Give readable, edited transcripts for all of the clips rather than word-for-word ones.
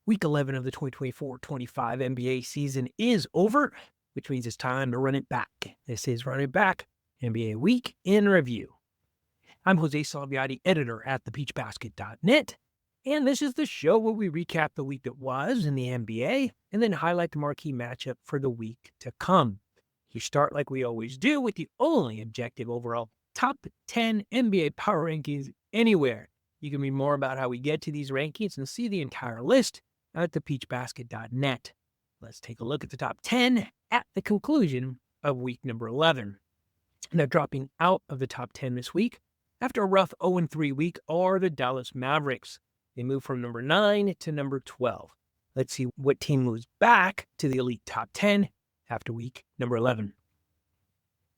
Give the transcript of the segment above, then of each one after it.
Week 11 of the 2024-25 NBA season is over, which means it's time to run it back. This is Run It Back, NBA Week in Review. I'm Jose Salviati, editor at thepeachbasket.net, and this is the show where we recap the week that was in the NBA and then highlight the marquee matchup for the week to come. We start like we always do with the only objective overall top 10 NBA power rankings anywhere. You can read more about how we get to these rankings and see the entire list at thepeachbasket.net. Let's take a look at the top 10 at the conclusion of week number 11. Now, dropping out of the top 10 this week, after a rough 0-3 week, are the Dallas Mavericks. They move from number 9 to number 12. Let's see what team moves back to the elite top 10 after week number 11.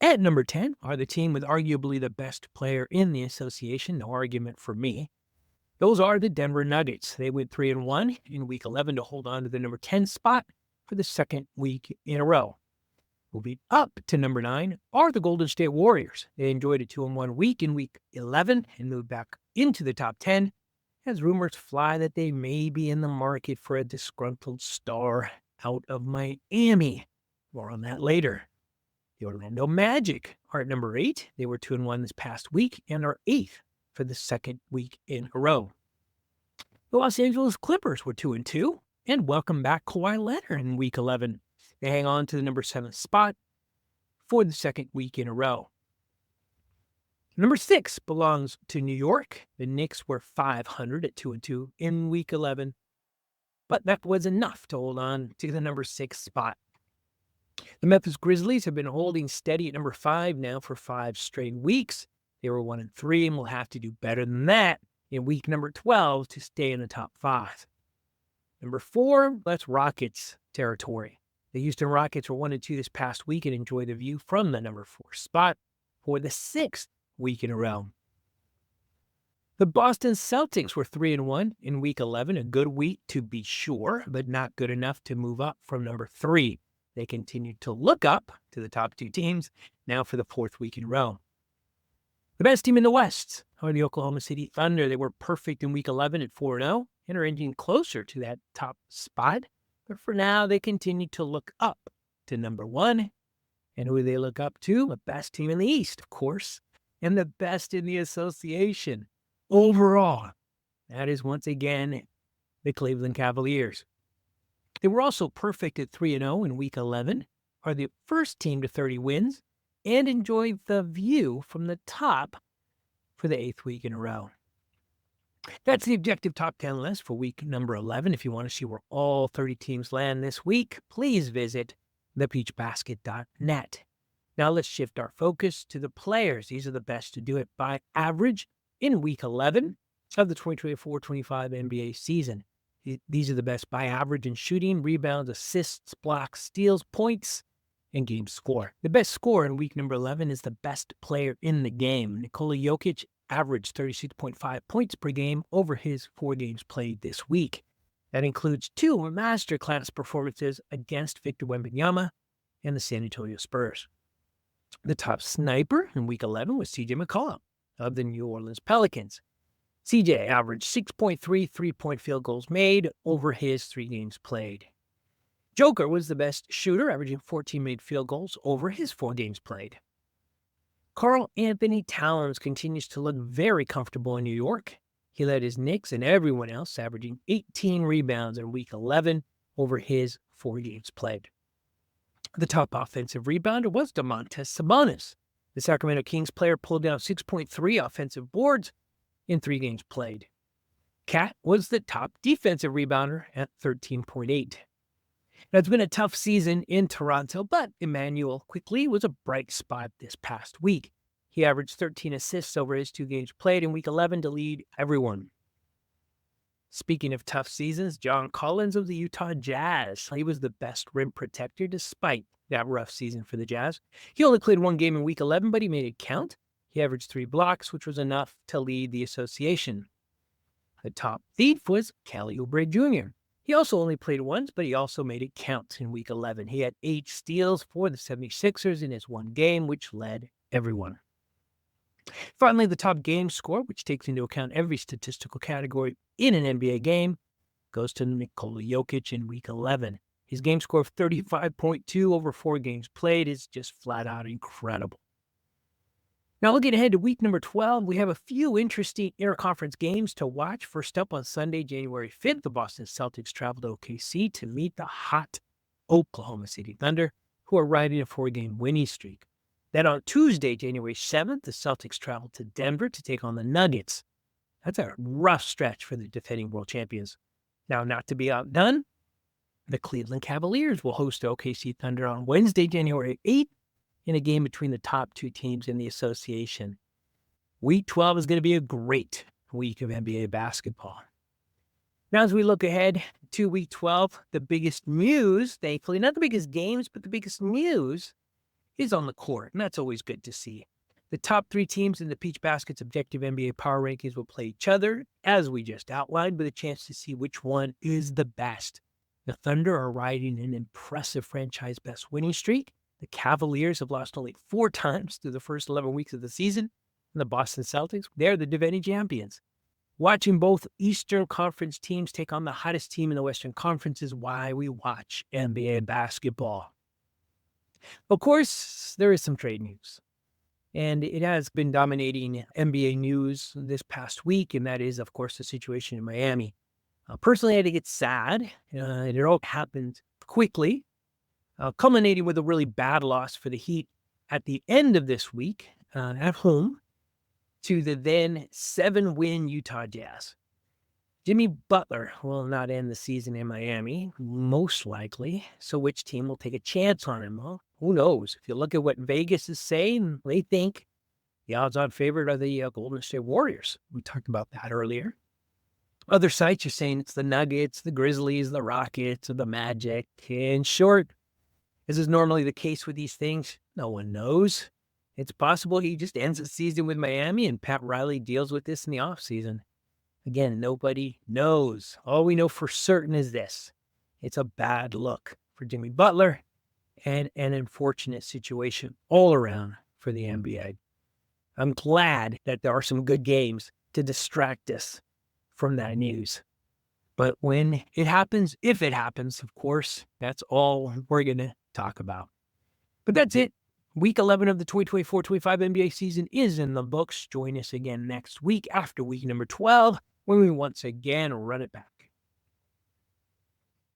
At number 10 are the team with arguably the best player in the association, no argument for me. Those are the Denver Nuggets. They went 3-1 in week 11 to hold on to the number 10 spot for the second week in a row. Moving up to number 9 are the Golden State Warriors. They enjoyed a 2-1 week in week 11 and moved back into the top 10 as rumors fly that they may be in the market for a disgruntled star out of Miami. More on that later. The Orlando Magic are at number 8. They were 2-1 this past week and are 8th for the second week in a row. The Los Angeles Clippers were 2-2 and welcome back Kawhi Leonard in week 11. They hang on to the number 7 spot for the second week in a row. Number 6 belongs to New York. The Knicks were 500 at 2-2 in week 11, but that was enough to hold on to the number 6 spot. The Memphis Grizzlies have been holding steady at number 5 now for 5 straight weeks. They were 1-3 and will have to do better than that in week number 12 to stay in the top 5. Number 4, that's Rockets territory. The Houston Rockets were 1-2 this past week and enjoy the view from the number 4 spot for the 6th week in a row. The Boston Celtics were 3-1 in week 11, a good week to be sure, but not good enough to move up from number 3. They continued to look up to the top 2 teams now for the 4th week in a row. The best team in the West are the Oklahoma City Thunder. They were perfect in week 11 at 4-0 and are inching closer to that top spot. But for now, they continue to look up to number 1. And who do they look up to? The best team in the East, of course, and the best in the association overall. That is once again the Cleveland Cavaliers. They were also perfect at 3-0 in week 11, are the first team to 30 wins, and enjoy the view from the top for the 8th week in a row. That's the objective top 10 list for week number 11. If you want to see where all 30 teams land this week, please visit thepeachbasket.net. Now let's shift our focus to the players. These are the best to do it by average in week 11 of the 2024-25 NBA season. These are the best by average in shooting, rebounds, assists, blocks, steals, points, and game score. The best scorer in week number 11 is the best player in the game. Nikola Jokic averaged 36.5 points per game over his 4 games played this week. That includes 2 masterclass performances against Victor Wembanyama and the San Antonio Spurs. The top sniper in week 11 was CJ McCollum of the New Orleans Pelicans. CJ averaged 6.3 three-point field goals made over his 3 games played. Joker was the best shooter, averaging 14 made field goals over his 4 games played. Karl Anthony Towns continues to look very comfortable in New York. He led his Knicks and everyone else, averaging 18 rebounds in week 11 over his 4 games played. The top offensive rebounder was Domantas Sabonis. The Sacramento Kings player pulled down 6.3 offensive boards in 3 games played. Cat was the top defensive rebounder at 13.8. Now, it's been a tough season in Toronto, but Emmanuel quickly was a bright spot this past week. He averaged 13 assists over his 2 games played in week 11 to lead everyone. Speaking of tough seasons, John Collins of the Utah Jazz. He was the best rim protector despite that rough season for the Jazz. He only played 1 game in week 11, but he made it count. He averaged 3 blocks, which was enough to lead the association. The top thief was Kelly Oubre Jr. He also only played once, but he also made it count in week 11. He had 8 steals for the 76ers in his 1 game, which led everyone. Finally, the top game score, which takes into account every statistical category in an NBA game, goes to Nikola Jokic in Week 11. His game score of 35.2 over 4 games played is just flat out incredible. Now, looking ahead to week number 12, we have a few interesting interconference games to watch. First up on Sunday, January 5th, the Boston Celtics travel to OKC to meet the hot Oklahoma City Thunder, who are riding a 4-game winning streak. Then on Tuesday, January 7th, the Celtics travel to Denver to take on the Nuggets. That's a rough stretch for the defending world champions. Now, not to be outdone, the Cleveland Cavaliers will host the OKC Thunder on Wednesday, January 8th, in a game between the top 2 teams in the association. Week 12 is going to be a great week of NBA basketball. Now, as we look ahead to Week 12, the biggest news, thankfully, not the biggest games, but the biggest news is on the court, and that's always good to see. The top 3 teams in the Peach Basket's objective NBA power rankings will play each other, as we just outlined, with a chance to see which one is the best. The Thunder are riding an impressive franchise best winning streak. The Cavaliers have lost only 4 times through the first 11 weeks of the season. And the Boston Celtics, they're the defending champions. Watching both Eastern Conference teams take on the hottest team in the Western Conference is why we watch NBA basketball. Of course, there is some trade news. And it has been dominating NBA news this past week, and that is, of course, the situation in Miami. Personally, I think it's sad. It all happened quickly, culminating with a really bad loss for the Heat at the end of this week at home to the then 7-win Utah Jazz. Jimmy Butler will not end the season in Miami, most likely. So which team will take a chance on him? Well, who knows? If you look at what Vegas is saying, they think the odds-on favorite are the Golden State Warriors. We talked about that earlier. Other sites are saying it's the Nuggets, the Grizzlies, the Rockets, or the Magic. In short, as is normally the case with these things, no one knows. It's possible he just ends the season with Miami and Pat Riley deals with this in the offseason. Again, nobody knows. All we know for certain is this. It's a bad look for Jimmy Butler and an unfortunate situation all around for the NBA. I'm glad that there are some good games to distract us from that news. But when it happens, if it happens, of course, that's all we're going to talk about. But that's it. Week 11 of the 2024-25 NBA season is in the books. Join us again next week after week number 12 when we once again run it back.